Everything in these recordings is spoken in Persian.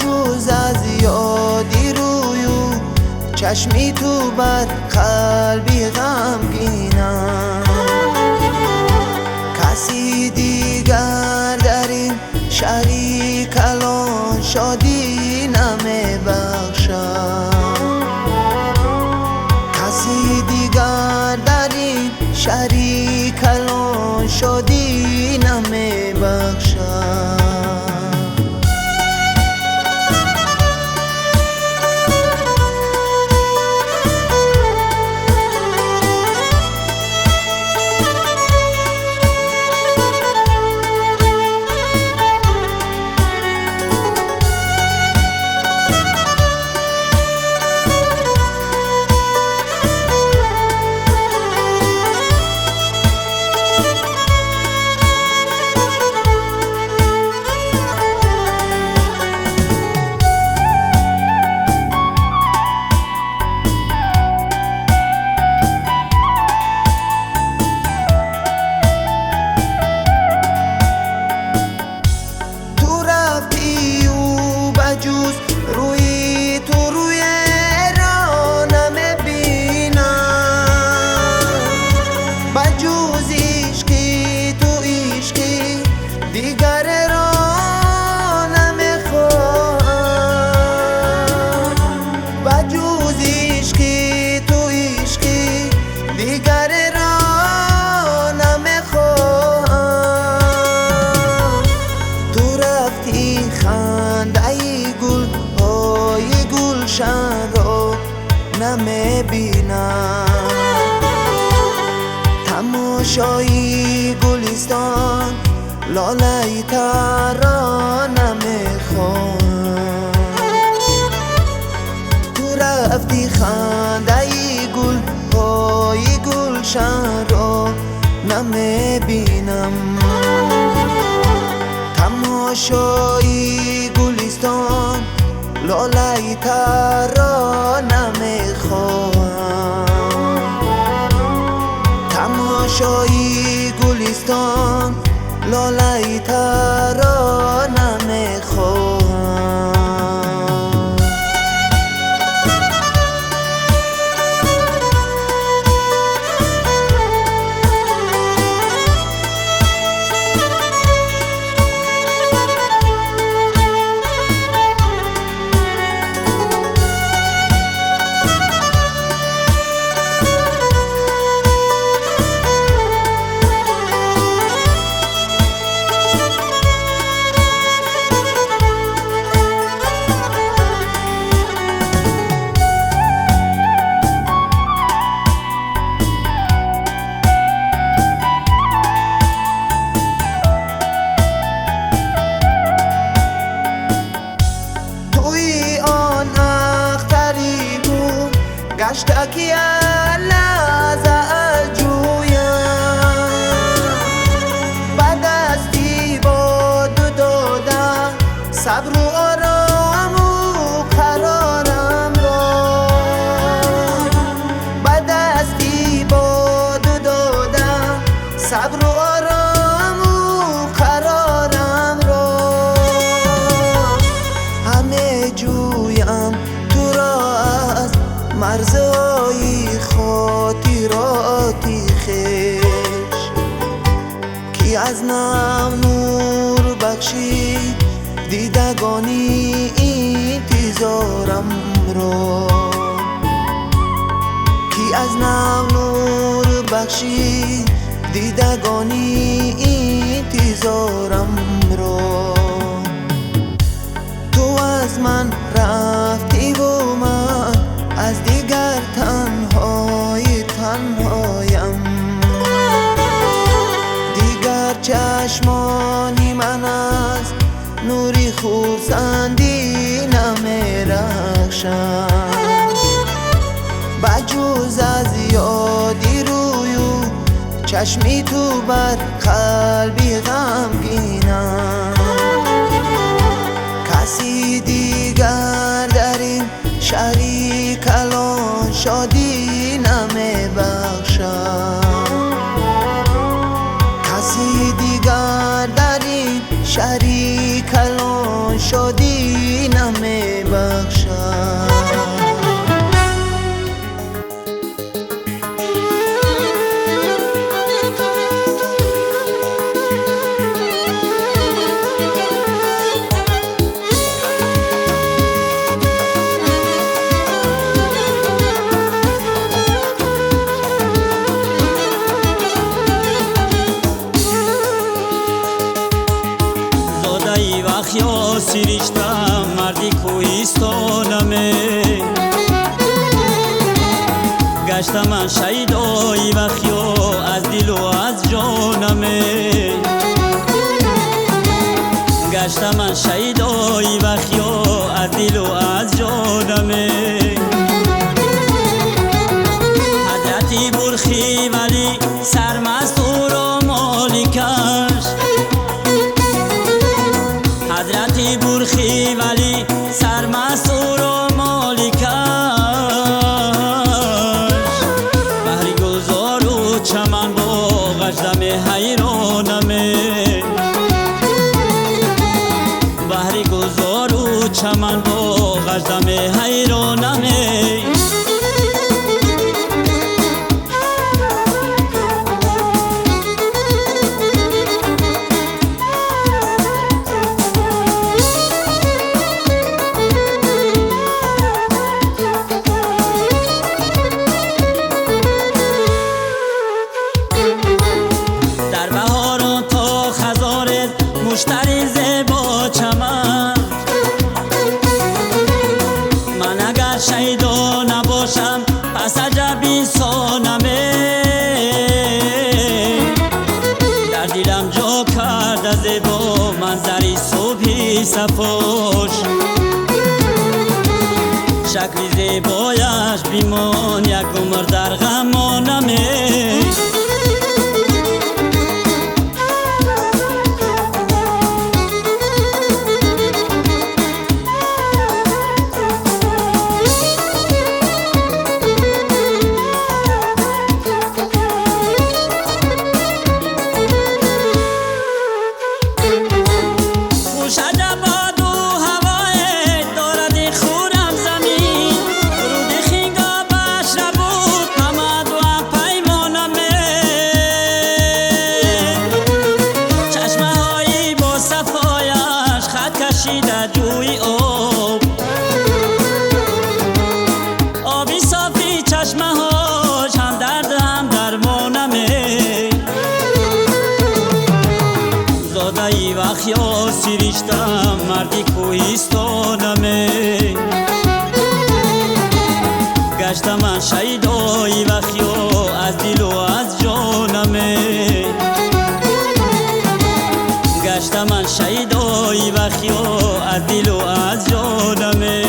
بجز از یادی رویو چشمی تو بر قلبی غمگینم. کسی دیگر در این شریک الان شادی نمیبخشم. کسی دیگر در این شریک الان شادی نمیبخشم. روی تو روی را نمیبینم. بجز عشقی تو عشقی دیگر را نمیخواهم. بجز عشقی تو عشقی دیگر را نمیخواهم. تو رفتی خنده گل های گلشن رو نمیبینم. تماشای گلستان لاله تر را نمیخوام. تو رفتی خنده گل های گلشن رو نمیبینم. تماشای گلستان لاله تر را نمیخوام. تماشای گلستان لاله تر را نمیخوام. گشتکی لحظه از جویم به دستی با دو دادم صبر و آرام و قرارم را. به دستی با دو دادم صبر و آرام و قرارم را. همه جویم تو را از مرزهای خاطراتی خویش کی از نم نور بخشی دیدگانی انتظارم را. کی از نم نور بخشی دیدگانی انتظارم را. تو از من رفتی و من از دیگر تنهایم. دیگر چشمانی من از نوری خورسندی نمیرخشم. بجز از یادی رویو چشمی تو بر قلبی غمگینم. کسی دیگر در این شریک الان شادی نمیبخشم. کسی دیگر در این شریک الان شادی نمیبخشم. بخشد. یا سیریشتم مردی کوهستانمه گشتم من شیدایی و خیا از دل و از جانمه گشتم من شیدایی و خیا از دل و از جانمه حضرتی برخی ولی سرمست او را مالکش حضرتی برخی ولی سرمست او را مالکش بهری گلزار و چمن باغش دم حیرانمه بهری گلزار و چمن باغش دم حیرانمه مشتری زیبا چمن من اگر شیدا نباشم پس عجب انسانمه در دلم جا کرده زیبا منظری صبحی صفاش شکلی زیبایش بیمان یک عمر در غمانمه جوی آبی صافی چشمه هاش هم درد هم درمانمه زاده ای وقت یا سیریشتم مردی کوهستانمه گشتم من شیدایی وقت یا از دل و از جانمه گشتم من شیدایی و خیا از دل و از جانمه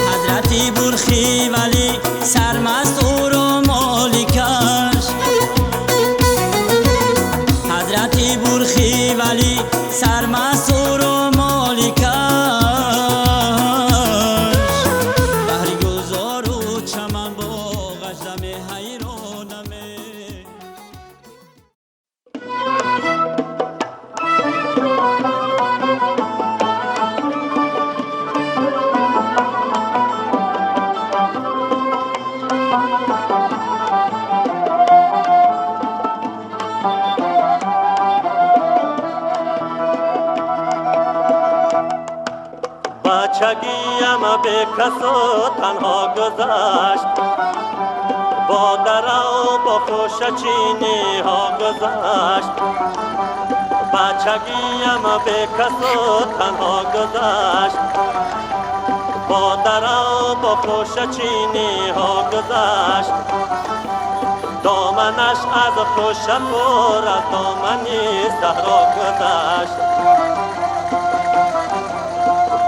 حضرتی برخی ولی سرمست او را مالکش حضرتی برخی ولی سرمست او را مالکش بهری گلزار و چمن باغش دم حیرانمه بچگیم به کس و تنها گذشت با در و با خوشچینی ها گذشت بچگیم به کس و تنها گذشت با در و با خوشچینی ها گذشت دامنش از خوش پر از دامنی صحرا گذشت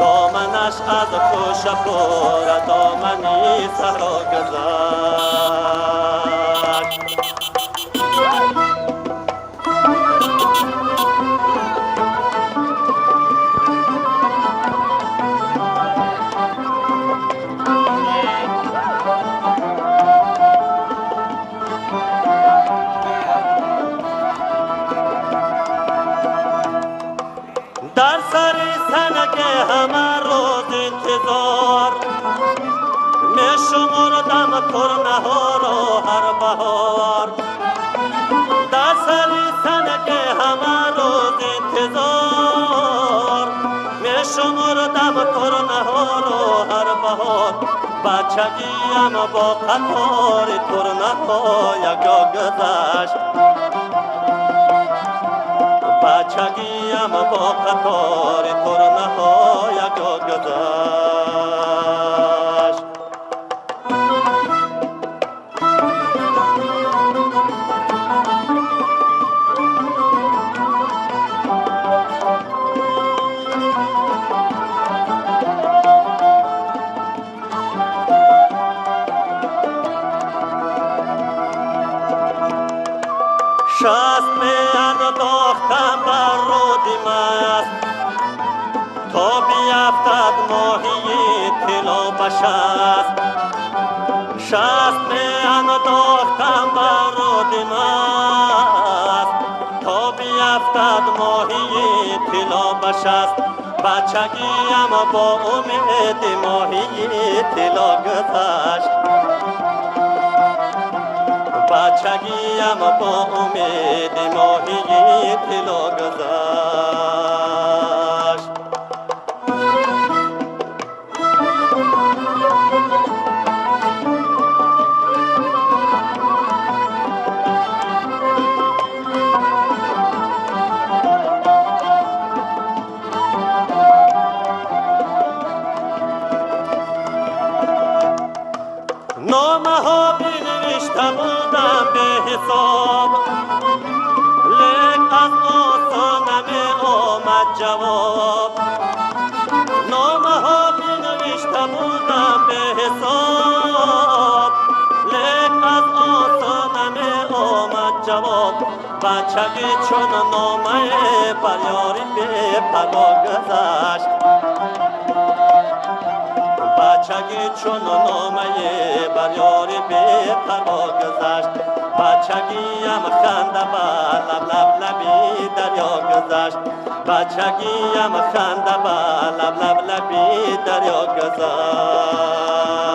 دامنش از خوش پر دامنی صحرا گذشت در سر سنگه همه روز انتظار می شمردم ترنه ها را هر بهار در سری سنگه همه روز انتظار می شمردم ترنه ها را هر بهار بچگیم با قطار ترنه ها یکا گذشت بچگیم با قطار ترنه ها یکا گذشت شست می انداختم بر رودی مست تا بیفتد ماهی طلا به شست شست می انداختم بر رودی مست تا بیفتد ماهی طلا به شست بچگیم با امید ماهی طلا گذشت بچگیم با امید ماهی طلا گذشت نامه ها بنوشته بودم به حساب لیک از آسان نمی آمد جواب نامه ها بنوشته بودم به حساب لیک از آسان نمی آمد جواب بچگی چون نامه بر یاری بی پروا گذشت بچگی چون نامه بر یاری بی پروا گذشت بچگیم خنده بر لب لب لبی دریا گذشت بچگیم خنده بر لب لب لبی دریا گذشت